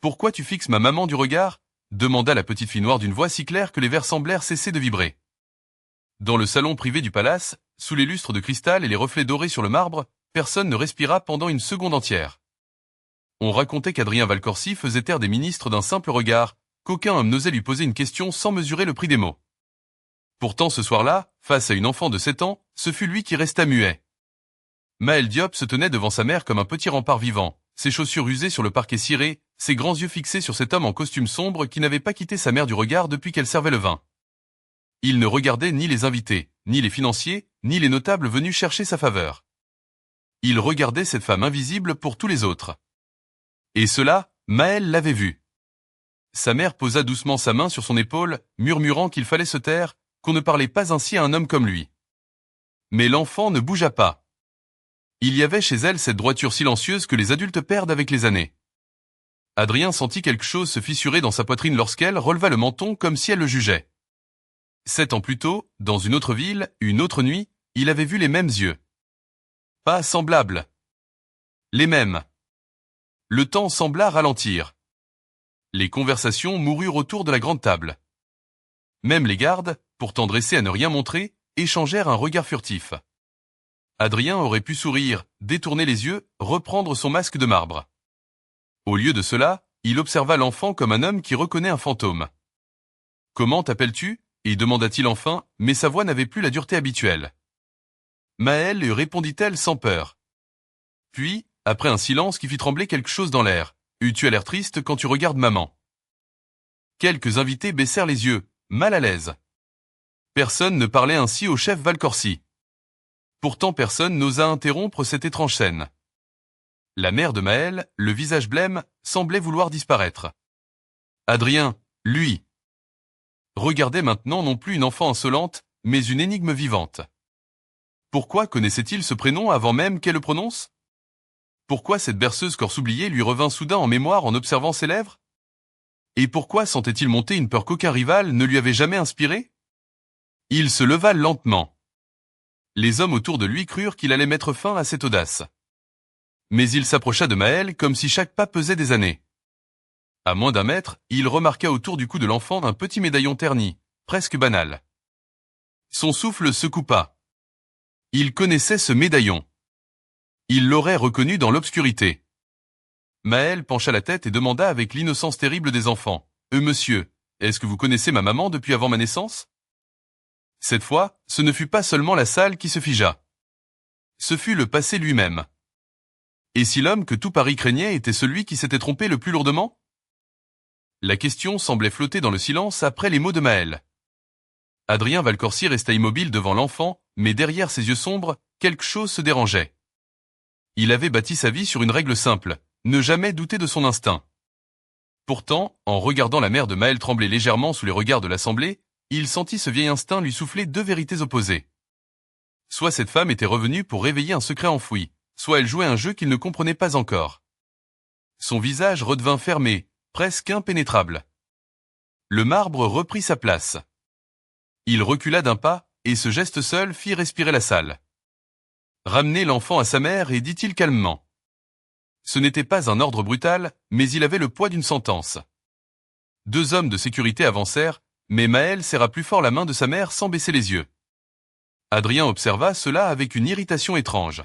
Pourquoi tu fixes ma maman du regard? Demanda la petite fille noire d'une voix si claire que les verres semblèrent cesser de vibrer. Dans le salon privé du palace, sous les lustres de cristal et les reflets dorés sur le marbre, personne ne respira pendant une seconde entière. On racontait qu'Adrien Valcorcy faisait taire des ministres d'un simple regard, qu'aucun homme n'osait lui poser une question sans mesurer le prix des mots. Pourtant ce soir-là, face à une enfant de 7 ans, ce fut lui qui resta muet. Maël Diop se tenait devant sa mère comme un petit rempart vivant, ses chaussures usées sur le parquet ciré, ses grands yeux fixés sur cet homme en costume sombre qui n'avait pas quitté sa mère du regard depuis qu'elle servait le vin. Il ne regardait ni les invités, ni les financiers, ni les notables venus chercher sa faveur. Il regardait cette femme invisible pour tous les autres. Et cela, Maël l'avait vu. Sa mère posa doucement sa main sur son épaule, murmurant qu'il fallait se taire, qu'on ne parlait pas ainsi à un homme comme lui. Mais l'enfant ne bougea pas. Il y avait chez elle cette droiture silencieuse que les adultes perdent avec les années. Adrien sentit quelque chose se fissurer dans sa poitrine lorsqu'elle releva le menton comme si elle le jugeait. 7 ans plus tôt, dans une autre ville, une autre nuit, il avait vu les mêmes yeux. Pas semblables. Les mêmes. Le temps sembla ralentir. Les conversations moururent autour de la grande table. Même les gardes, pourtant dressés à ne rien montrer, échangèrent un regard furtif. Adrien aurait pu sourire, détourner les yeux, reprendre son masque de marbre. Au lieu de cela, il observa l'enfant comme un homme qui reconnaît un fantôme. « Comment t'appelles-tu » et demanda-t-il enfin, mais sa voix n'avait plus la dureté habituelle. Maël lui répondit-elle sans peur. Puis, après un silence qui fit trembler quelque chose dans l'air, « Tu as l'air triste quand tu regardes maman. » Quelques invités baissèrent les yeux, mal à l'aise. Personne ne parlait ainsi au chef Valcorcy. Pourtant personne n'osa interrompre cette étrange scène. La mère de Maël, le visage blême, semblait vouloir disparaître. Adrien, lui, regardait maintenant non plus une enfant insolente, mais une énigme vivante. Pourquoi connaissait-il ce prénom avant même qu'elle le prononce? Pourquoi cette berceuse corse oubliée lui revint soudain en mémoire en observant ses lèvres? Et pourquoi sentait-il monter une peur qu'aucun rival ne lui avait jamais inspirée? Il se leva lentement. Les hommes autour de lui crurent qu'il allait mettre fin à cette audace. Mais il s'approcha de Maël comme si chaque pas pesait des années. À moins d'1 mètre, il remarqua autour du cou de l'enfant un petit médaillon terni, presque banal. Son souffle se coupa. Il connaissait ce médaillon. Il l'aurait reconnu dans l'obscurité. Maël pencha la tête et demanda avec l'innocence terrible des enfants. « Monsieur, est-ce que vous connaissez ma maman depuis avant ma naissance ?» Cette fois, ce ne fut pas seulement la salle qui se figea. Ce fut le passé lui-même. Et si l'homme que tout Paris craignait était celui qui s'était trompé le plus lourdement? La question semblait flotter dans le silence après les mots de Maël. Adrien Valcorcy resta immobile devant l'enfant, mais derrière ses yeux sombres, quelque chose se dérangeait. Il avait bâti sa vie sur une règle simple, ne jamais douter de son instinct. Pourtant, en regardant la mère de Maël trembler légèrement sous les regards de l'assemblée, il sentit ce vieil instinct lui souffler 2 vérités opposées. Soit cette femme était revenue pour réveiller un secret enfoui, soit elle jouait un jeu qu'il ne comprenait pas encore. Son visage redevint fermé, presque impénétrable. Le marbre reprit sa place. Il recula d'1 pas, et ce geste seul fit respirer la salle. Ramenez l'enfant à sa mère et dit-il calmement. Ce n'était pas un ordre brutal, mais il avait le poids d'une sentence. 2 hommes de sécurité avancèrent, mais Maël serra plus fort la main de sa mère sans baisser les yeux. Adrien observa cela avec une irritation étrange.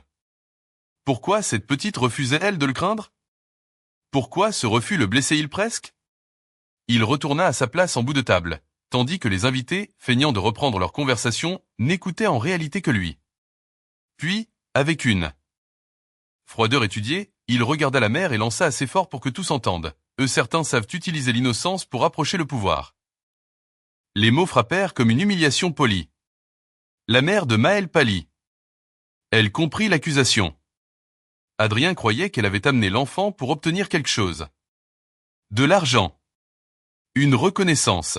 Pourquoi cette petite refusait-elle de le craindre? Pourquoi ce refus le blessait-il presque? Il retourna à sa place en bout de table, tandis que les invités, feignant de reprendre leur conversation, n'écoutaient en réalité que lui. Puis, avec une froideur étudiée, il regarda la mère et lança assez fort pour que tous entendent. Certains savent utiliser l'innocence pour approcher le pouvoir. Les mots frappèrent comme une humiliation polie. La mère de Maël pâlit. Elle comprit l'accusation. Adrien croyait qu'elle avait amené l'enfant pour obtenir quelque chose. De l'argent. Une reconnaissance.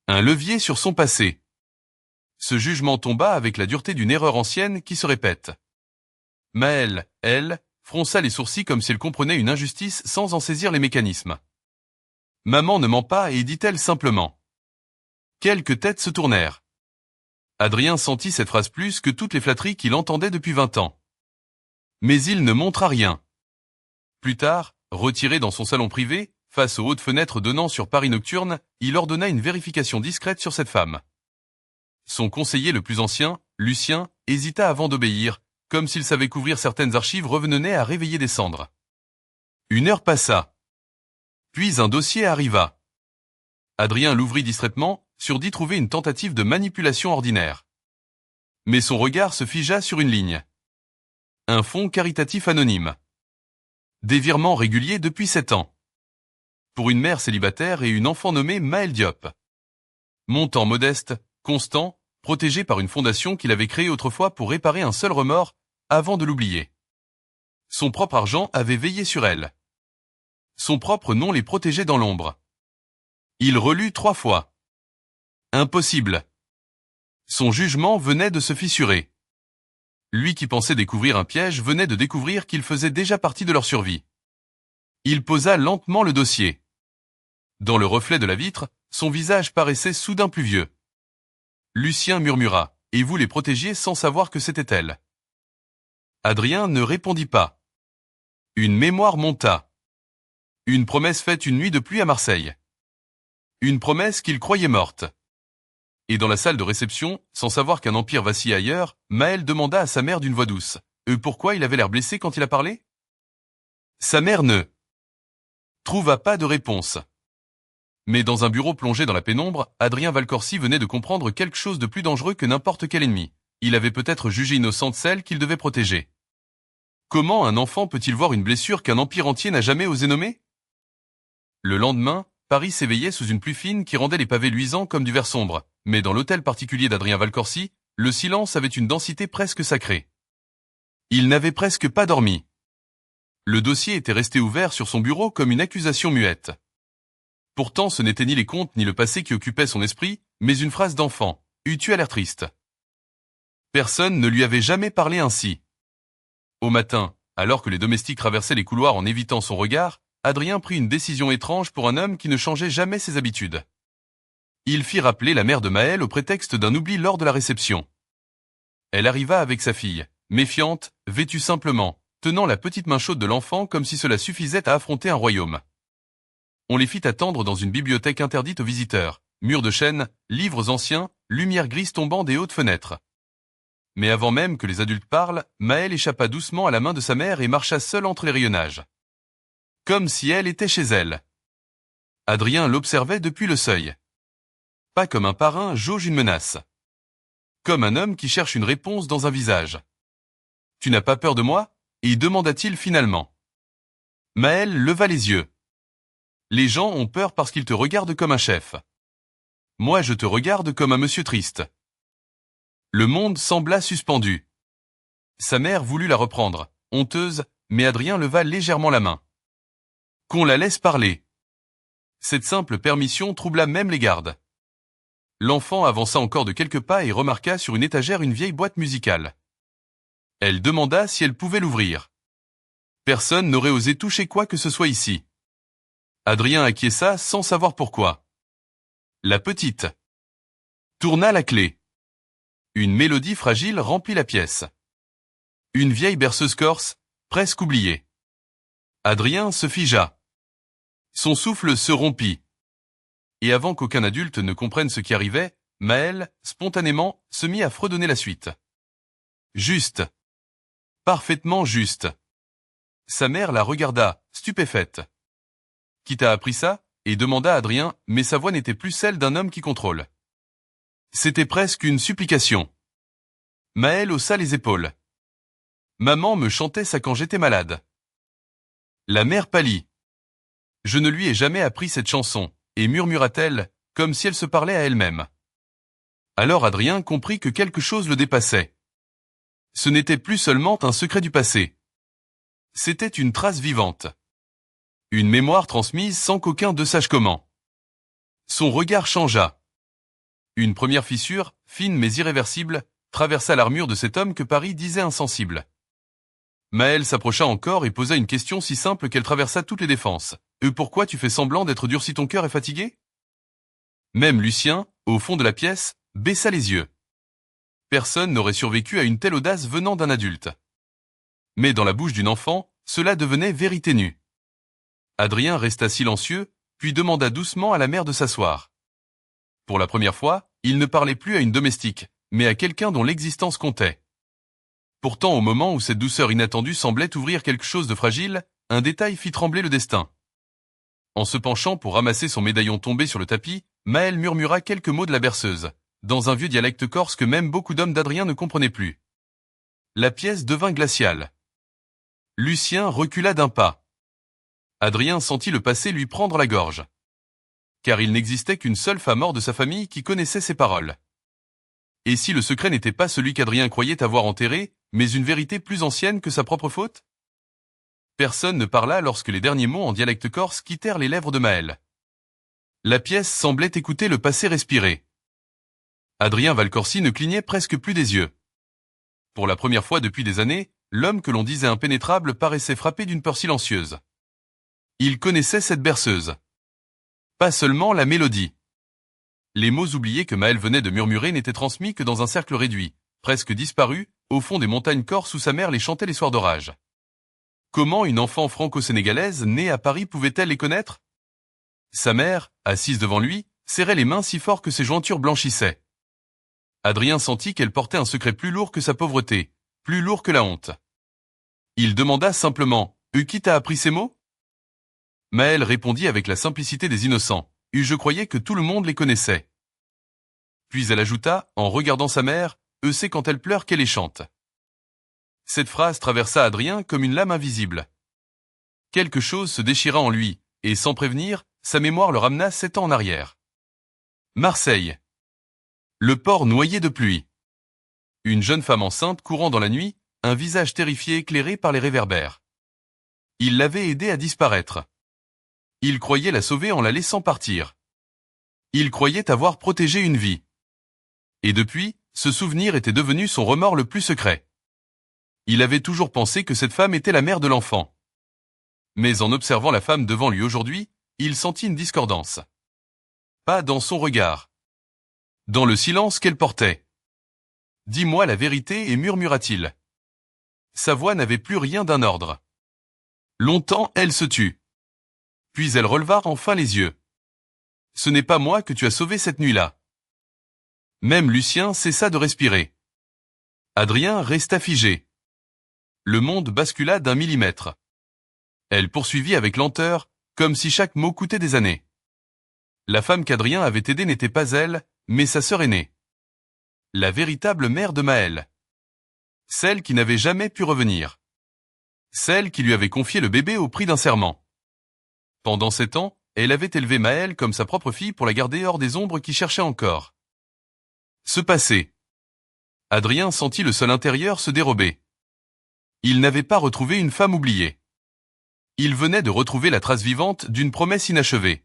Un levier sur son passé. Ce jugement tomba avec la dureté d'une erreur ancienne qui se répète. Maël, elle, fronça les sourcils comme si elle comprenait une injustice sans en saisir les mécanismes. Maman ne ment pas et dit-elle simplement. Quelques têtes se tournèrent. Adrien sentit cette phrase plus que toutes les flatteries qu'il entendait depuis 20 ans. Mais il ne montra rien. Plus tard, Retiré dans son salon privé, face aux hautes fenêtres donnant sur Paris nocturne, il ordonna une vérification discrète sur cette femme. Son conseiller le plus ancien, Lucien, hésita avant d'obéir, comme s'il savait couvrir certaines archives revenaient à réveiller des cendres. Une heure passa. Puis un dossier arriva. Adrien l'ouvrit distraitement, sûr d'y trouver une tentative de manipulation ordinaire. Mais son regard se figea sur une ligne. Un fonds caritatif anonyme. Des virements réguliers depuis 7 ans. Pour une mère célibataire et une enfant nommée Maëlle Diop. Montant modeste, constant, protégé par une fondation qu'il avait créée autrefois pour réparer un seul remords, avant de l'oublier. Son propre argent avait veillé sur elle. Son propre nom les protégeait dans l'ombre. Il relut 3 fois. Impossible. Son jugement venait de se fissurer. Lui qui pensait découvrir un piège venait de découvrir qu'il faisait déjà partie de leur survie. Il posa lentement le dossier. Dans le reflet de la vitre, son visage paraissait soudain plus vieux. Lucien murmura, « Et vous les protégiez sans savoir que c'était elle ?» Adrien ne répondit pas. Une mémoire monta. Une promesse faite une nuit de pluie à Marseille. Une promesse qu'il croyait morte. Et dans la salle de réception, sans savoir qu'un empire vacillait ailleurs, Maëlle demanda à sa mère d'une voix douce, « Pourquoi il avait l'air blessé quand il a parlé ?» Sa mère ne trouva pas de réponse. Mais dans un bureau plongé dans la pénombre, Adrien Valcorsi venait de comprendre quelque chose de plus dangereux que n'importe quel ennemi. Il avait peut-être jugé innocente celle qu'il devait protéger. Comment un enfant peut-il voir une blessure qu'un empire entier n'a jamais osé nommer? Le lendemain, Paris s'éveillait sous une pluie fine qui rendait les pavés luisants comme du verre sombre, mais dans l'hôtel particulier d'Adrien Valcorsi, le silence avait une densité presque sacrée. Il n'avait presque pas dormi. Le dossier était resté ouvert sur son bureau comme une accusation muette. Pourtant ce n'était ni les contes ni le passé qui occupaient son esprit, mais une phrase d'enfant, eût-tu à l'air triste. Personne ne lui avait jamais parlé ainsi. Au matin, alors que les domestiques traversaient les couloirs en évitant son regard, Adrien prit une décision étrange pour un homme qui ne changeait jamais ses habitudes. Il fit rappeler la mère de Maëlle au prétexte d'un oubli lors de la réception. Elle arriva avec sa fille, méfiante, vêtue simplement, tenant la petite main chaude de l'enfant comme si cela suffisait à affronter un royaume. On les fit attendre dans une bibliothèque interdite aux visiteurs, murs de chêne, livres anciens, lumière grise tombant des hautes fenêtres. Mais avant même que les adultes parlent, Maëlle échappa doucement à la main de sa mère et marcha seule entre les rayonnages. Comme si elle était chez elle. Adrien l'observait depuis le seuil. Pas comme un parrain jauge une menace. Comme un homme qui cherche une réponse dans un visage. « Tu n'as pas peur de moi ?» et demanda-t-il finalement. Maëlle leva les yeux. « Les gens ont peur parce qu'ils te regardent comme un chef. Moi je te regarde comme un monsieur triste. » Le monde sembla suspendu. Sa mère voulut la reprendre, honteuse, mais Adrien leva légèrement la main. Qu'on la laisse parler. Cette simple permission troubla même les gardes. L'enfant avança encore de quelques pas et remarqua sur une étagère une vieille boîte musicale. Elle demanda si elle pouvait l'ouvrir. Personne n'aurait osé toucher quoi que ce soit ici. Adrien acquiesça sans savoir pourquoi. La petite tourna la clé. Une mélodie fragile remplit la pièce. Une vieille berceuse corse, presque oubliée. Adrien se figea. Son souffle se rompit. Et avant qu'aucun adulte ne comprenne ce qui arrivait, Maëlle, spontanément, se mit à fredonner la suite. Juste. Parfaitement juste. Sa mère la regarda, stupéfaite. Qui t'a appris ça? Et demanda à Adrien, mais sa voix n'était plus celle d'un homme qui contrôle. C'était presque une supplication. Maëlle haussa les épaules. Maman me chantait ça quand j'étais malade. La mère pâlit. Je ne lui ai jamais appris cette chanson, et murmura-t-elle, comme si elle se parlait à elle-même. Alors Adrien comprit que quelque chose le dépassait. Ce n'était plus seulement un secret du passé. C'était une trace vivante. Une mémoire transmise sans qu'aucun d'eux sache comment. Son regard changea. Une première fissure, fine mais irréversible, traversa l'armure de cet homme que Paris disait insensible. Maëlle s'approcha encore et posa une question si simple qu'elle traversa toutes les défenses. « Pourquoi tu fais semblant d'être dur si ton cœur est fatigué ?» Même Lucien, au fond de la pièce, baissa les yeux. Personne n'aurait survécu à une telle audace venant d'un adulte. Mais dans la bouche d'une enfant, cela devenait vérité nue. Adrien resta silencieux, puis demanda doucement à la mère de s'asseoir. Pour la première fois, il ne parlait plus à une domestique, mais à quelqu'un dont l'existence comptait. Pourtant, au moment où cette douceur inattendue semblait ouvrir quelque chose de fragile, un détail fit trembler le destin. En se penchant pour ramasser son médaillon tombé sur le tapis, Maëlle murmura quelques mots de la berceuse, dans un vieux dialecte corse que même beaucoup d'hommes d'Adrien ne comprenaient plus. La pièce devint glaciale. Lucien recula d'un pas. Adrien sentit le passé lui prendre la gorge. Car il n'existait qu'une seule femme hors de sa famille qui connaissait ses paroles. Et si le secret n'était pas celui qu'Adrien croyait avoir enterré, mais une vérité plus ancienne que sa propre faute? Personne ne parla lorsque les derniers mots en dialecte corse quittèrent les lèvres de Maëlle. La pièce semblait écouter le passé respirer. Adrien Valcorsi ne clignait presque plus des yeux. Pour la première fois depuis des années, l'homme que l'on disait impénétrable paraissait frappé d'une peur silencieuse. Il connaissait cette berceuse. Pas seulement la mélodie. Les mots oubliés que Maëlle venait de murmurer n'étaient transmis que dans un cercle réduit, presque disparu, au fond des montagnes corses où sa mère les chantait les soirs d'orage. Comment une enfant franco-sénégalaise née à Paris pouvait-elle les connaître? Sa mère, assise devant lui, serrait les mains si fort que ses jointures blanchissaient. Adrien sentit qu'elle portait un secret plus lourd que sa pauvreté, plus lourd que la honte. Il demanda simplement « Qui t'a appris ces mots ?» Maëlle répondit avec la simplicité des innocents « Je croyais que tout le monde les connaissait. » Puis elle ajouta, en regardant sa mère « C'est quand elle pleure qu'elle les chante. » Cette phrase traversa Adrien comme une lame invisible. Quelque chose se déchira en lui, et sans prévenir, sa mémoire le ramena 7 ans en arrière. Marseille. Le port noyé de pluie. Une jeune femme enceinte courant dans la nuit, un visage terrifié éclairé par les réverbères. Il l'avait aidée à disparaître. Il croyait la sauver en la laissant partir. Il croyait avoir protégé une vie. Et depuis, ce souvenir était devenu son remords le plus secret. Il avait toujours pensé que cette femme était la mère de l'enfant. Mais en observant la femme devant lui aujourd'hui, il sentit une discordance. Pas dans son regard. Dans le silence qu'elle portait. « Dis-moi la vérité » et murmura-t-il. Sa voix n'avait plus rien d'un ordre. Longtemps, elle se tut. Puis elle releva enfin les yeux. « Ce n'est pas moi que tu as sauvé cette nuit-là. » Même Lucien cessa de respirer. Adrien resta figé. Le monde bascula d'1 millimètre. Elle poursuivit avec lenteur, comme si chaque mot coûtait des années. La femme qu'Adrien avait aidée n'était pas elle, mais sa sœur aînée. La véritable mère de Maëlle. Celle qui n'avait jamais pu revenir. Celle qui lui avait confié le bébé au prix d'un serment. Pendant 7 ans, elle avait élevé Maëlle comme sa propre fille pour la garder hors des ombres qui cherchaient encore. Ce passé. Adrien sentit le sol intérieur se dérober. Il n'avait pas retrouvé une femme oubliée. Il venait de retrouver la trace vivante d'une promesse inachevée.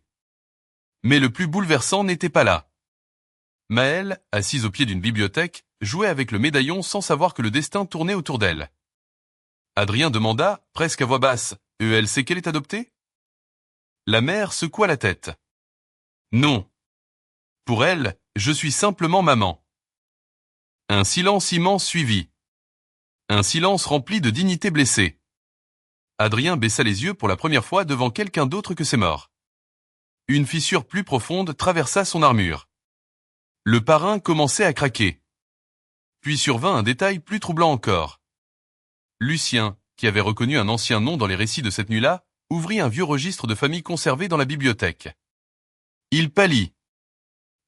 Mais le plus bouleversant n'était pas là. Maëlle, assise au pied d'une bibliothèque, jouait avec le médaillon sans savoir que le destin tournait autour d'elle. Adrien demanda, presque à voix basse, « Elle sait qu'elle est adoptée ?» La mère secoua la tête. « Non. Pour elle, je suis simplement maman. » Un silence immense suivit. Un silence rempli de dignité blessée. Adrien baissa les yeux pour la première fois devant quelqu'un d'autre que ses morts. Une fissure plus profonde traversa son armure. Le parrain commençait à craquer. Puis survint un détail plus troublant encore. Lucien, qui avait reconnu un ancien nom dans les récits de cette nuit-là, ouvrit un vieux registre de famille conservé dans la bibliothèque. Il pâlit.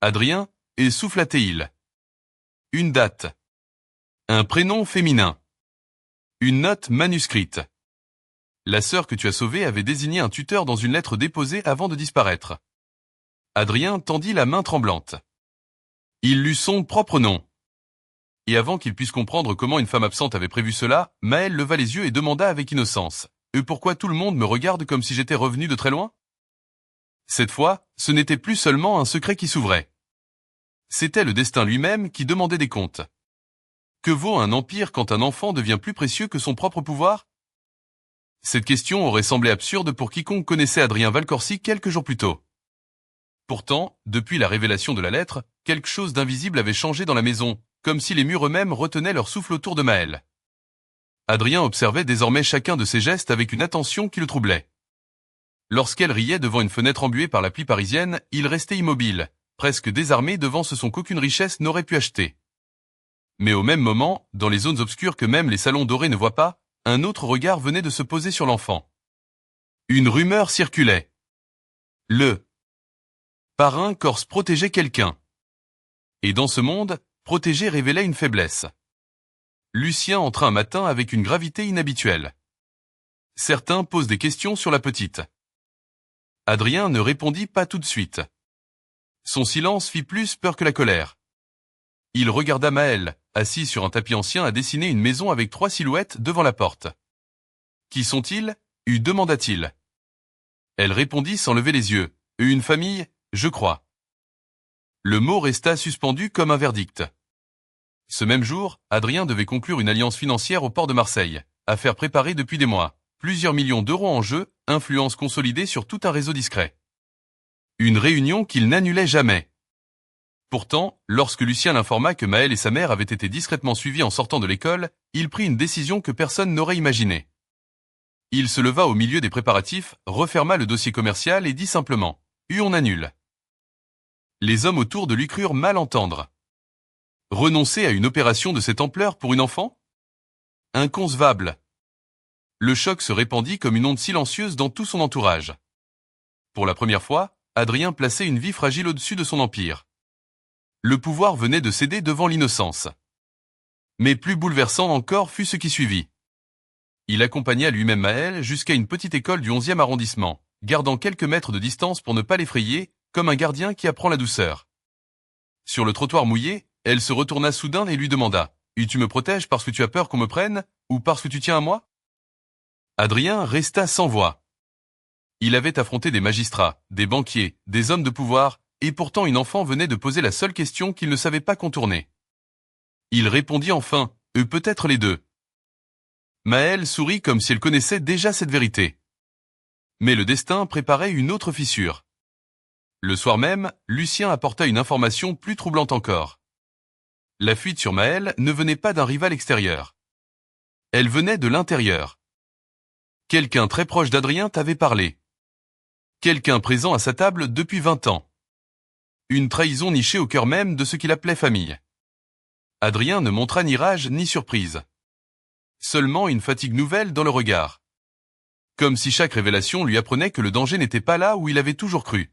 Adrien, et souffla-t-il. Une date. Un prénom féminin. Une note manuscrite. La sœur que tu as sauvée avait désigné un tuteur dans une lettre déposée avant de disparaître. Adrien tendit la main tremblante. Il lut son propre nom. Et avant qu'il puisse comprendre comment une femme absente avait prévu cela, Maëlle leva les yeux et demanda avec innocence. « Pourquoi tout le monde me regarde comme si j'étais revenu de très loin ?» Cette fois, ce n'était plus seulement un secret qui s'ouvrait. C'était le destin lui-même qui demandait des comptes. Que vaut un empire quand un enfant devient plus précieux que son propre pouvoir? Cette question aurait semblé absurde pour quiconque connaissait Adrien Valcorsi quelques jours plus tôt. Pourtant, depuis la révélation de la lettre, quelque chose d'invisible avait changé dans la maison, comme si les murs eux-mêmes retenaient leur souffle autour de Maëlle. Adrien observait désormais chacun de ses gestes avec une attention qui le troublait. Lorsqu'elle riait devant une fenêtre embuée par la pluie parisienne, il restait immobile, presque désarmé devant ce qu'aucune richesse n'aurait pu acheter. Mais au même moment, dans les zones obscures que même les salons dorés ne voient pas, un autre regard venait de se poser sur l'enfant. Une rumeur circulait. Le parrain corse protégeait quelqu'un. Et dans ce monde, protéger révélait une faiblesse. Lucien entra un matin avec une gravité inhabituelle. Certains posent des questions sur la petite. Adrien ne répondit pas tout de suite. Son silence fit plus peur que la colère. Il regarda Maëlle, assis sur un tapis ancien à dessiner une maison avec 3 silhouettes devant la porte. « Qui sont-ils » demanda-t-il. Elle répondit sans lever les yeux. « Une famille, je crois. » Le mot resta suspendu comme un verdict. Ce même jour, Adrien devait conclure une alliance financière au port de Marseille, affaire préparée depuis des mois. Plusieurs millions d'euros en jeu, influence consolidée sur tout un réseau discret. Une réunion qu'il n'annulait jamais. Pourtant, lorsque Lucien l'informa que Maëlle et sa mère avaient été discrètement suivis en sortant de l'école, il prit une décision que personne n'aurait imaginée. Il se leva au milieu des préparatifs, referma le dossier commercial et dit simplement « On annule ». Les hommes autour de lui crurent mal entendre. Renoncer à une opération de cette ampleur pour une enfant ? Inconcevable. Le choc se répandit comme une onde silencieuse dans tout son entourage. Pour la première fois, Adrien plaçait une vie fragile au-dessus de son empire. Le pouvoir venait de céder devant l'innocence. Mais plus bouleversant encore fut ce qui suivit. Il accompagna lui-même Maëlle jusqu'à une petite école du 11e arrondissement, gardant quelques mètres de distance pour ne pas l'effrayer, comme un gardien qui apprend la douceur. Sur le trottoir mouillé, elle se retourna soudain et lui demanda « Tu me protèges parce que tu as peur qu'on me prenne, ou parce que tu tiens à moi ?» Adrien resta sans voix. Il avait affronté des magistrats, des banquiers, des hommes de pouvoir, et pourtant une enfant venait de poser la seule question qu'il ne savait pas contourner. Il répondit enfin, peut-être les deux. Maëlle sourit comme si elle connaissait déjà cette vérité. Mais le destin préparait une autre fissure. Le soir même, Lucien apporta une information plus troublante encore. La fuite sur Maëlle ne venait pas d'un rival extérieur. Elle venait de l'intérieur. Quelqu'un très proche d'Adrien t'avait parlé. Quelqu'un présent à sa table depuis 20 ans. Une trahison nichée au cœur même de ce qu'il appelait famille. Adrien ne montra ni rage ni surprise. Seulement une fatigue nouvelle dans le regard. Comme si chaque révélation lui apprenait que le danger n'était pas là où il avait toujours cru.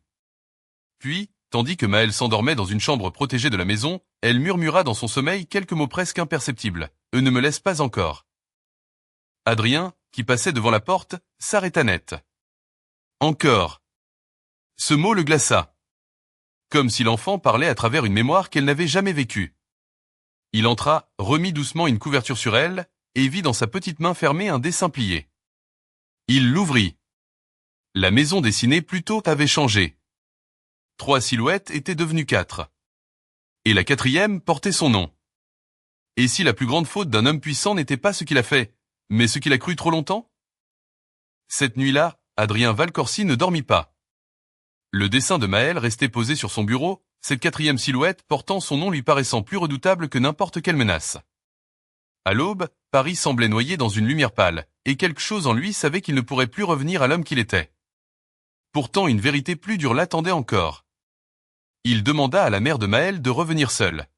Puis, tandis que Maëlle s'endormait dans une chambre protégée de la maison, elle murmura dans son sommeil quelques mots presque imperceptibles. « Ne me laisse pas encore. » Adrien, qui passait devant la porte, s'arrêta net. Encore. Ce mot le glaça. Comme si l'enfant parlait à travers une mémoire qu'elle n'avait jamais vécue. Il entra, remit doucement une couverture sur elle, et vit dans sa petite main fermée un dessin plié. Il l'ouvrit. La maison dessinée plus tôt avait changé. 3 silhouettes étaient devenues 4. Et la 4e portait son nom. Et si la plus grande faute d'un homme puissant n'était pas ce qu'il a fait, mais ce qu'il a cru trop longtemps? Cette nuit-là, Adrien Valcorsi ne dormit pas. Le dessin de Maëlle restait posé sur son bureau, cette 4e silhouette portant son nom lui paraissant plus redoutable que n'importe quelle menace. À l'aube, Paris semblait noyé dans une lumière pâle, et quelque chose en lui savait qu'il ne pourrait plus revenir à l'homme qu'il était. Pourtant une vérité plus dure l'attendait encore. Il demanda à la mère de Maëlle de revenir seule.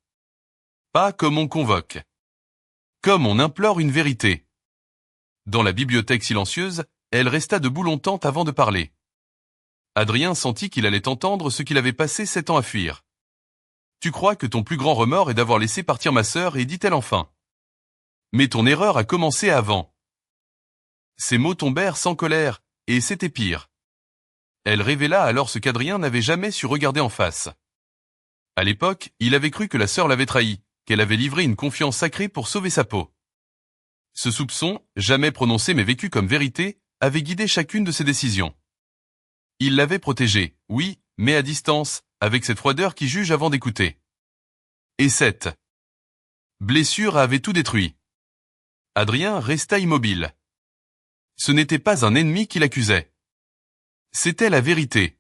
Pas comme on convoque. Comme on implore une vérité. Dans la bibliothèque silencieuse, elle resta debout longtemps avant de parler. Adrien sentit qu'il allait entendre ce qu'il avait passé 7 ans à fuir. « Tu crois que ton plus grand remords est d'avoir laissé partir ma sœur, et dit-elle enfin. Mais ton erreur a commencé avant. » Ces mots tombèrent sans colère, et c'était pire. Elle révéla alors ce qu'Adrien n'avait jamais su regarder en face. À l'époque, il avait cru que la sœur l'avait trahi, qu'elle avait livré une confiance sacrée pour sauver sa peau. Ce soupçon, jamais prononcé mais vécu comme vérité, avait guidé chacune de ses décisions. Il l'avait protégée, oui, mais à distance, avec cette froideur qui juge avant d'écouter. Et cette blessure avait tout détruit. Adrien resta immobile. Ce n'était pas un ennemi qui l'accusait. C'était la vérité.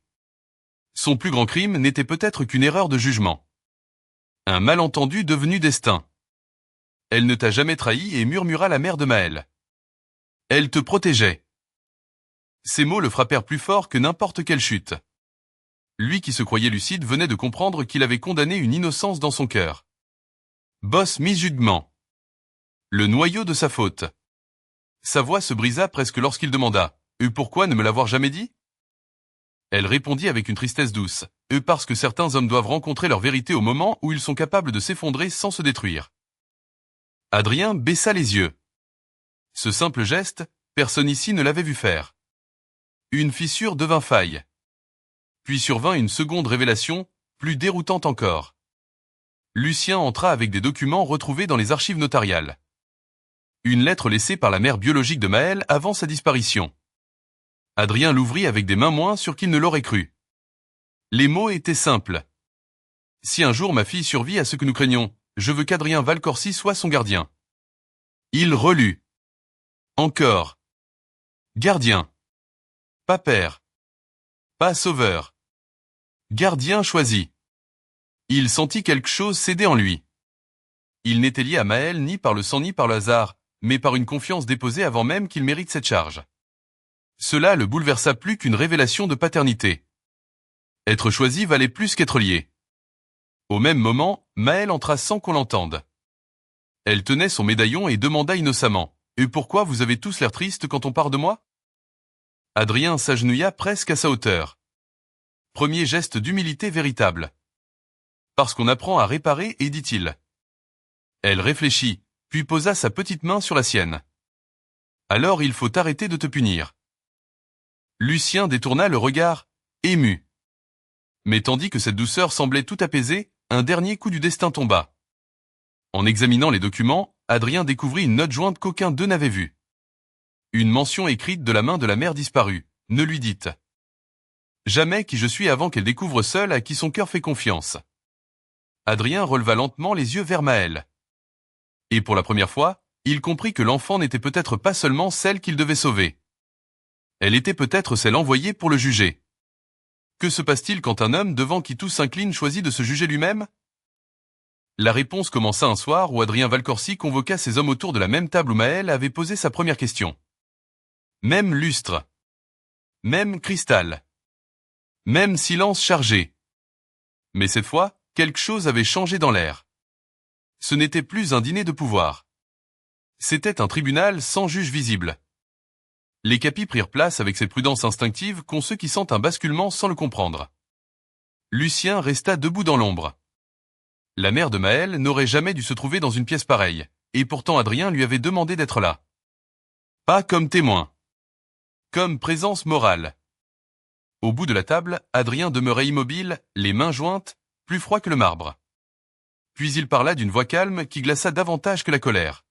Son plus grand crime n'était peut-être qu'une erreur de jugement. Un malentendu devenu destin. Elle ne t'a jamais trahi et murmura la mère de Maëlle. Elle te protégeait. Ces mots le frappèrent plus fort que n'importe quelle chute. Lui qui se croyait lucide venait de comprendre qu'il avait condamné une innocence dans son cœur. Boss mi-jugement. Le noyau de sa faute. Sa voix se brisa presque lorsqu'il demanda « Pourquoi ne me l'avoir jamais dit ?» Elle répondit avec une tristesse douce « Parce que certains hommes doivent rencontrer leur vérité au moment où ils sont capables de s'effondrer sans se détruire. » Adrien baissa les yeux. Ce simple geste, personne ici ne l'avait vu faire. Une fissure devint faille. Puis survint une seconde révélation, plus déroutante encore. Lucien entra avec des documents retrouvés dans les archives notariales. Une lettre laissée par la mère biologique de Maëlle avant sa disparition. Adrien l'ouvrit avec des mains moins sûres qu'il ne l'aurait cru. Les mots étaient simples. Si un jour ma fille survit à ce que nous craignons, je veux qu'Adrien Valcorsi soit son gardien. Il relut. Encore. Gardien. Pas père. Pas sauveur. Gardien choisi. Il sentit quelque chose céder en lui. Il n'était lié à Maëlle ni par le sang ni par le hasard, mais par une confiance déposée avant même qu'il mérite cette charge. Cela le bouleversa plus qu'une révélation de paternité. Être choisi valait plus qu'être lié. Au même moment, Maëlle entra sans qu'on l'entende. Elle tenait son médaillon et demanda innocemment « Et pourquoi vous avez tous l'air tristes quand on part de moi ?» Adrien s'agenouilla presque à sa hauteur. Premier geste d'humilité véritable. Parce qu'on apprend à réparer, et dit-il. Elle réfléchit, puis posa sa petite main sur la sienne. Alors il faut arrêter de te punir. Lucien détourna le regard, ému. Mais tandis que cette douceur semblait tout apaiser, un dernier coup du destin tomba. En examinant les documents, Adrien découvrit une note jointe qu'aucun d'eux n'avait vue. Une mention écrite de la main de la mère disparue. Ne lui dites jamais qui je suis avant qu'elle découvre seule à qui son cœur fait confiance. Adrien releva lentement les yeux vers Maëlle. Et pour la première fois, il comprit que l'enfant n'était peut-être pas seulement celle qu'il devait sauver. Elle était peut-être celle envoyée pour le juger. Que se passe-t-il quand un homme devant qui tout s'incline choisit de se juger lui-même? La réponse commença un soir où Adrien Valcorsi convoqua ses hommes autour de la même table où Maëlle avait posé sa première question. Même lustre. Même cristal. Même silence chargé. Mais cette fois, quelque chose avait changé dans l'air. Ce n'était plus un dîner de pouvoir. C'était un tribunal sans juge visible. Les capis prirent place avec cette prudence instinctive qu'ont ceux qui sentent un basculement sans le comprendre. Lucien resta debout dans l'ombre. La mère de Maëlle n'aurait jamais dû se trouver dans une pièce pareille, et pourtant Adrien lui avait demandé d'être là. Pas comme témoin. Comme présence morale. Au bout de la table, Adrien demeurait immobile, les mains jointes, plus froid que le marbre. Puis il parla d'une voix calme qui glaça davantage que la colère.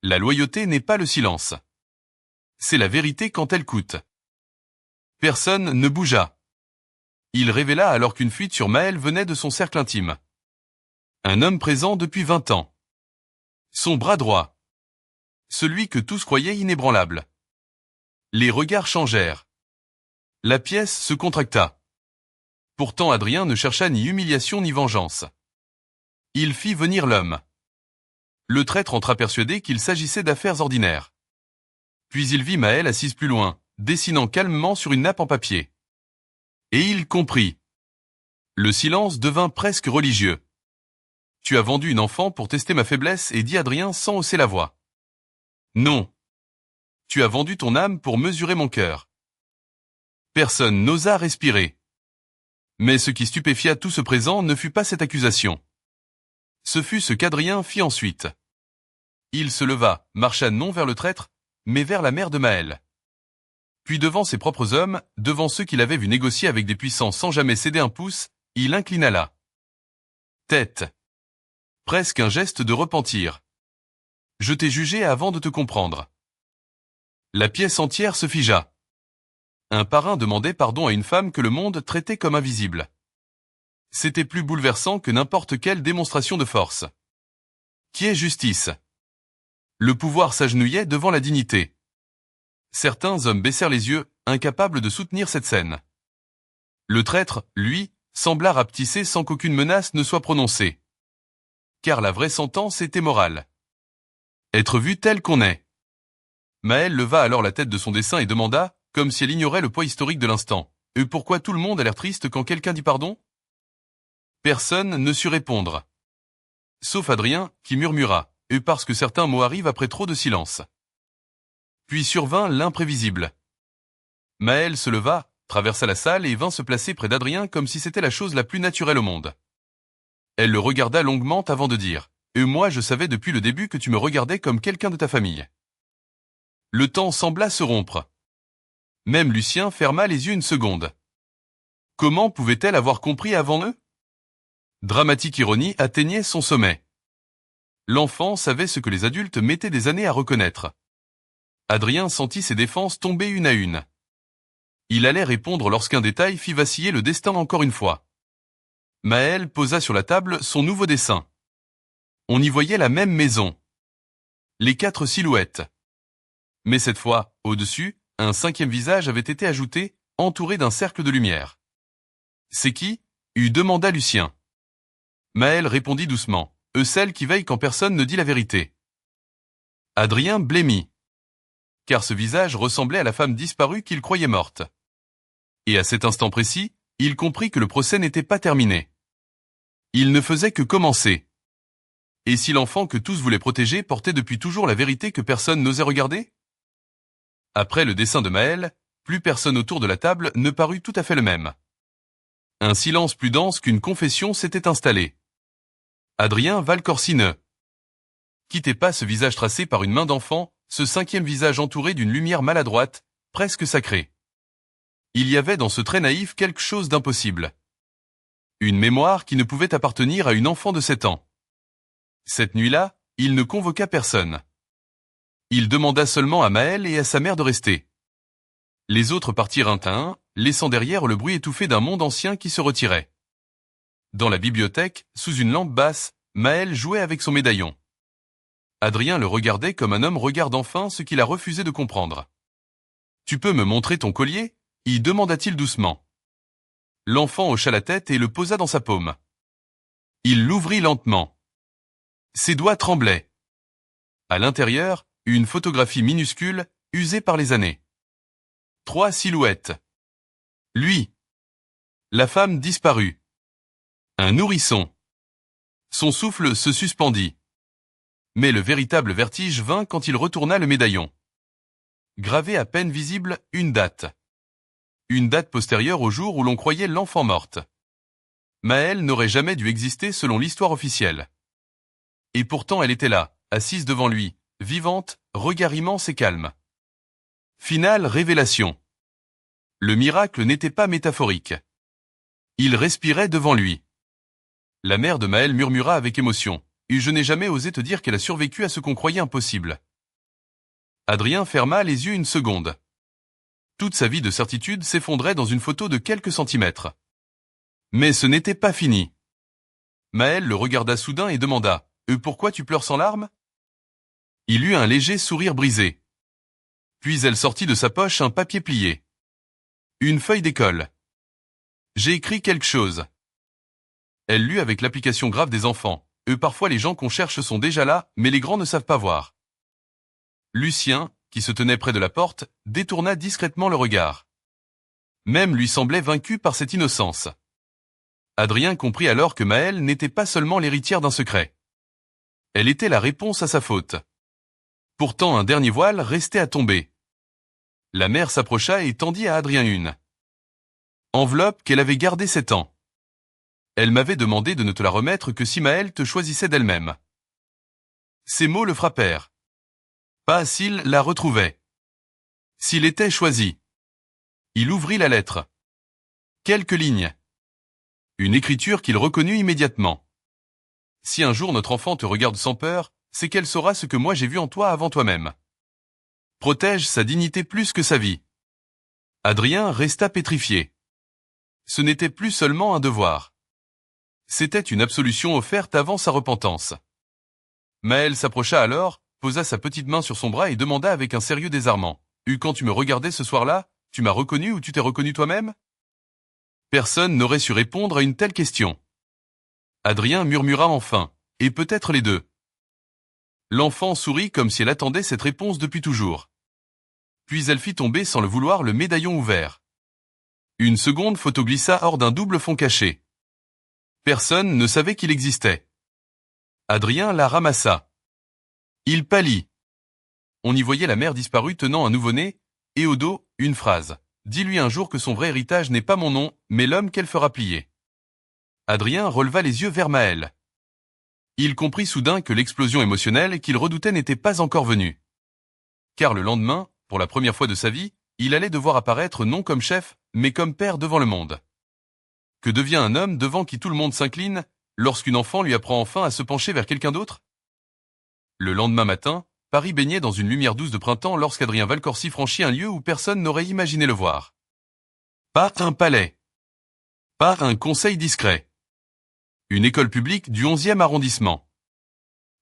La loyauté n'est pas le silence. C'est la vérité quand elle coûte. Personne ne bougea. Il révéla alors qu'une fuite sur Maëlle venait de son cercle intime. Un homme présent depuis 20 ans. Son bras droit. Celui que tous croyaient inébranlable. Les regards changèrent. La pièce se contracta. Pourtant Adrien ne chercha ni humiliation ni vengeance. Il fit venir l'homme. Le traître entra persuadé qu'il s'agissait d'affaires ordinaires. Puis il vit Maëlle assise plus loin, dessinant calmement sur une nappe en papier. Et il comprit. Le silence devint presque religieux. Tu as vendu une enfant pour tester ma faiblesse, et dit Adrien sans hausser la voix. Non. Tu as vendu ton âme pour mesurer mon cœur. Personne n'osa respirer. Mais ce qui stupéfia tout ce présent ne fut pas cette accusation. Ce fut ce qu'Adrien fit ensuite. Il se leva, marcha non vers le traître, mais vers la mère de Maëlle. Puis devant ses propres hommes, devant ceux qu'il avait vu négocier avec des puissants sans jamais céder un pouce, il inclina la tête. Presque un geste de repentir. Je t'ai jugé avant de te comprendre. La pièce entière se figea. Un parrain demandait pardon à une femme que le monde traitait comme invisible. C'était plus bouleversant que n'importe quelle démonstration de force. Qui est justice? Le pouvoir s'agenouillait devant la dignité. Certains hommes baissèrent les yeux, incapables de soutenir cette scène. Le traître, lui, sembla rapetisser sans qu'aucune menace ne soit prononcée. Car la vraie sentence était morale. Être vu tel qu'on est. Maëlle leva alors la tête de son dessin et demanda comme si elle ignorait le poids historique de l'instant. Pourquoi tout le monde a l'air triste quand quelqu'un dit pardon? Personne ne sut répondre. Sauf Adrien, qui murmura, parce que certains mots arrivent après trop de silence. Puis survint l'imprévisible. Maëlle se leva, traversa la salle et vint se placer près d'Adrien comme si c'était la chose la plus naturelle au monde. Elle le regarda longuement avant de dire « moi je savais depuis le début que tu me regardais comme quelqu'un de ta famille. » Le temps sembla se rompre. Même Lucien ferma les yeux une seconde. Comment pouvait-elle avoir compris avant eux? Dramatique ironie atteignait son sommet. L'enfant savait ce que les adultes mettaient des années à reconnaître. Adrien sentit ses défenses tomber une à une. Il allait répondre lorsqu'un détail fit vaciller le destin encore une fois. Maëlle posa sur la table son nouveau dessin. On y voyait la même maison. Les 4 silhouettes. Mais cette fois, au-dessus, un 5e visage avait été ajouté, entouré d'un cercle de lumière. « C'est qui ?» demanda Lucien. Maëlle répondit doucement. « Celle qui veille quand personne ne dit la vérité. » Adrien blêmit. Car ce visage ressemblait à la femme disparue qu'il croyait morte. Et à cet instant précis, il comprit que le procès n'était pas terminé. Il ne faisait que commencer. Et si l'enfant que tous voulaient protéger portait depuis toujours la vérité que personne n'osait regarder? Après le dessin de Maëlle, plus personne autour de la table ne parut tout à fait le même. Un silence plus dense qu'une confession s'était installé. Adrien Valcorsine. Quittez pas ce visage tracé par une main d'enfant, ce 5e visage entouré d'une lumière maladroite, presque sacrée. Il y avait dans ce trait naïf quelque chose d'impossible. Une mémoire qui ne pouvait appartenir à une enfant de 7 ans. Cette nuit-là, il ne convoqua personne. Il demanda seulement à Maëlle et à sa mère de rester. Les autres partirent un à un, laissant derrière le bruit étouffé d'un monde ancien qui se retirait. Dans la bibliothèque, sous une lampe basse, Maëlle jouait avec son médaillon. Adrien le regardait comme un homme regarde enfin ce qu'il a refusé de comprendre. « Tu peux me montrer ton collier ?» demanda-t-il doucement. L'enfant hocha la tête et le posa dans sa paume. Il l'ouvrit lentement. Ses doigts tremblaient. À l'intérieur, une photographie minuscule, usée par les années. 3 silhouettes. Lui. La femme disparue. Un nourrisson. Son souffle se suspendit. Mais le véritable vertige vint quand il retourna le médaillon. Gravé à peine visible, une date. Une date postérieure au jour où l'on croyait l'enfant morte. Maëlle n'aurait jamais dû exister selon l'histoire officielle. Et pourtant elle était là, assise devant lui, vivante, regard immense et calme. Finale révélation. Le miracle n'était pas métaphorique. Il respirait devant lui. La mère de Maëlle murmura avec émotion. « Je n'ai jamais osé te dire qu'elle a survécu à ce qu'on croyait impossible. » Adrien ferma les yeux une seconde. Toute sa vie de certitude s'effondrait dans une photo de quelques centimètres. Mais ce n'était pas fini. Maëlle le regarda soudain et demanda « Pourquoi tu pleures sans larmes ?» Il eut un léger sourire brisé. Puis elle sortit de sa poche un papier plié. Une feuille d'école. « J'ai écrit quelque chose. » Elle lut avec l'application grave des enfants. Parfois les gens qu'on cherche sont déjà là, mais les grands ne savent pas voir. Lucien, qui se tenait près de la porte, détourna discrètement le regard. Même lui semblait vaincu par cette innocence. Adrien comprit alors que Maëlle n'était pas seulement l'héritière d'un secret. Elle était la réponse à sa faute. Pourtant un dernier voile restait à tomber. La mère s'approcha et tendit à Adrien une enveloppe qu'elle avait gardée 7 ans. Elle m'avait demandé de ne te la remettre que si Maëlle te choisissait d'elle-même. Ces mots le frappèrent. Pas s'il la retrouvait. S'il était choisi. Il ouvrit la lettre. Quelques lignes. Une écriture qu'il reconnut immédiatement. Si un jour notre enfant te regarde sans peur, c'est qu'elle saura ce que moi j'ai vu en toi avant toi-même. Protège sa dignité plus que sa vie. Adrien resta pétrifié. Ce n'était plus seulement un devoir. C'était une absolution offerte avant sa repentance. Maëlle s'approcha alors, posa sa petite main sur son bras et demanda avec un sérieux désarmant. « Quand tu me regardais ce soir-là, tu m'as reconnu ou tu t'es reconnu toi-même » Personne n'aurait su répondre à une telle question. Adrien murmura enfin, et peut-être les deux. L'enfant sourit comme si elle attendait cette réponse depuis toujours. Puis elle fit tomber sans le vouloir le médaillon ouvert. Une seconde photo glissa hors d'un double fond caché. Personne ne savait qu'il existait. Adrien la ramassa. Il pâlit. On y voyait la mère disparue tenant un nouveau-né, et au dos, une phrase. « Dis-lui un jour que son vrai héritage n'est pas mon nom, mais l'homme qu'elle fera plier. » Adrien releva les yeux vers Maëlle. Il comprit soudain que l'explosion émotionnelle qu'il redoutait n'était pas encore venue. Car le lendemain, pour la première fois de sa vie, il allait devoir apparaître non comme chef, mais comme père devant le monde. Que devient un homme devant qui tout le monde s'incline, lorsqu'une enfant lui apprend enfin à se pencher vers quelqu'un d'autre? Le lendemain matin, Paris baignait dans une lumière douce de printemps lorsqu'Adrien Valcorsi franchit un lieu où personne n'aurait imaginé le voir. Pas un palais. Pas un conseil discret. Une école publique du 11e arrondissement.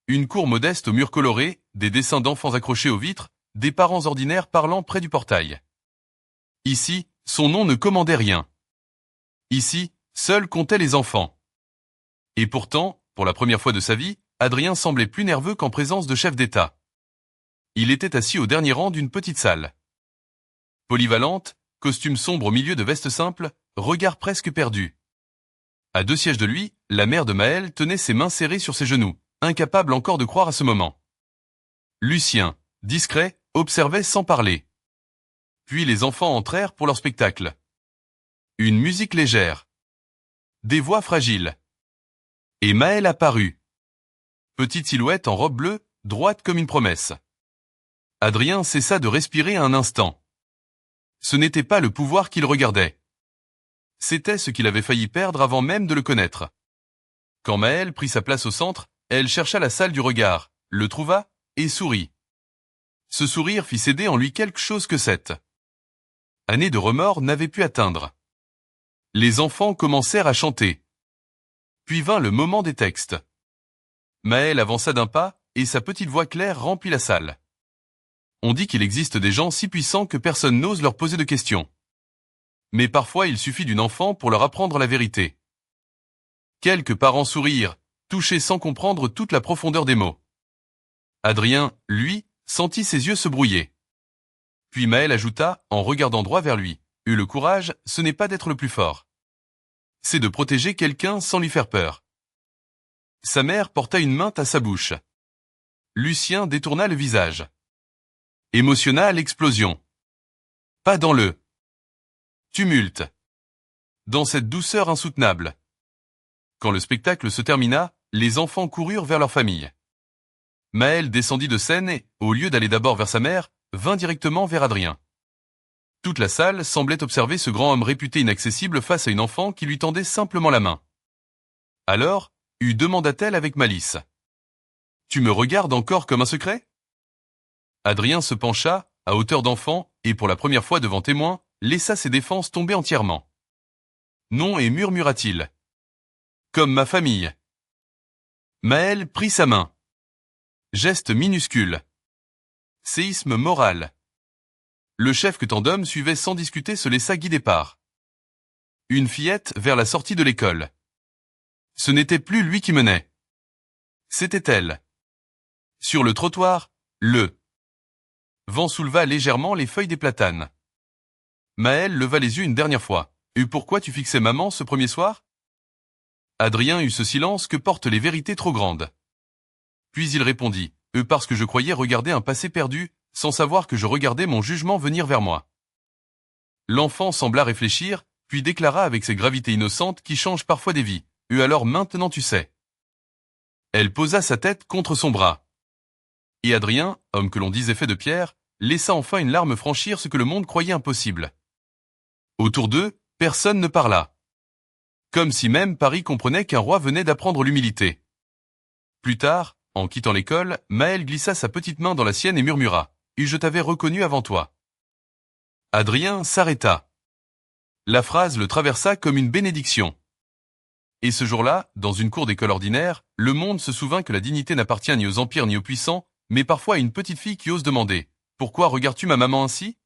Une cour modeste aux murs colorés, des dessins d'enfants accrochés aux vitres, des parents ordinaires parlant près du portail. Ici, son nom ne commandait rien. Ici, seuls comptaient les enfants. Et pourtant, pour la première fois de sa vie, Adrien semblait plus nerveux qu'en présence de chefs d'État. Il était assis au dernier rang d'une petite salle. Polyvalente, costume sombre au milieu de veste simple, regard presque perdu. À 2 sièges de lui, la mère de Maëlle tenait ses mains serrées sur ses genoux, incapable encore de croire à ce moment. Lucien, discret, observait sans parler. Puis les enfants entrèrent pour leur spectacle. Une musique légère. Des voix fragiles. Et Maëlle apparut. Petite silhouette en robe bleue, droite comme une promesse. Adrien cessa de respirer un instant. Ce n'était pas le pouvoir qu'il regardait. C'était ce qu'il avait failli perdre avant même de le connaître. Quand Maëlle prit sa place au centre, elle chercha la salle du regard, le trouva, et sourit. Ce sourire fit céder en lui quelque chose que cette année de remords n'avait pu atteindre. Les enfants commencèrent à chanter. Puis vint le moment des textes. Maëlle avança d'un pas, et sa petite voix claire remplit la salle. On dit qu'il existe des gens si puissants que personne n'ose leur poser de questions. Mais parfois il suffit d'une enfant pour leur apprendre la vérité. Quelques parents sourirent, touchés sans comprendre toute la profondeur des mots. Adrien, lui, sentit ses yeux se brouiller. Puis Maëlle ajouta, en regardant droit vers lui, « Le courage, ce n'est pas d'être le plus fort. C'est de protéger quelqu'un sans lui faire peur. » Sa mère porta une main à sa bouche. Lucien détourna le visage. Émotionna l'explosion. Pas dans le tumulte. Dans cette douceur insoutenable. Quand le spectacle se termina, les enfants coururent vers leur famille. Maëlle descendit de scène et, au lieu d'aller d'abord vers sa mère, vint directement vers Adrien. Toute la salle semblait observer ce grand homme réputé inaccessible face à une enfant qui lui tendait simplement la main. Alors, demanda-t-elle avec malice. « Tu me regardes encore comme un secret ?» Adrien se pencha, à hauteur d'enfant, et pour la première fois devant témoin, laissa ses défenses tomber entièrement. « Non, et murmura-t-il. Comme ma famille. » Maëlle prit sa main. Geste minuscule. Séisme moral. Le chef que tant d'hommes suivaient sans discuter se laissa guider par une fillette vers la sortie de l'école. Ce n'était plus lui qui menait. C'était elle. Sur le trottoir, le vent souleva légèrement les feuilles des platanes. Maëlle leva les yeux une dernière fois. « Et pourquoi tu fixais maman ce premier soir ?» Adrien eut ce silence que portent les vérités trop grandes. Puis il répondit, « Parce que je croyais regarder un passé perdu, sans savoir que je regardais mon jugement venir vers moi. » L'enfant sembla réfléchir, puis déclara avec ces gravités innocentes qui changent parfois des vies, « Alors maintenant tu sais. » Elle posa sa tête contre son bras. Et Adrien, homme que l'on disait fait de pierre, laissa enfin une larme franchir ce que le monde croyait impossible. Autour d'eux, personne ne parla. Comme si même Paris comprenait qu'un roi venait d'apprendre l'humilité. Plus tard, en quittant l'école, Maëlle glissa sa petite main dans la sienne et murmura, « Je t'avais reconnu avant toi. » Adrien s'arrêta. La phrase le traversa comme une bénédiction. Et ce jour-là, dans une cour d'école ordinaire, le monde se souvint que la dignité n'appartient ni aux empires ni aux puissants, mais parfois à une petite fille qui ose demander « Pourquoi regardes-tu ma maman ainsi ?»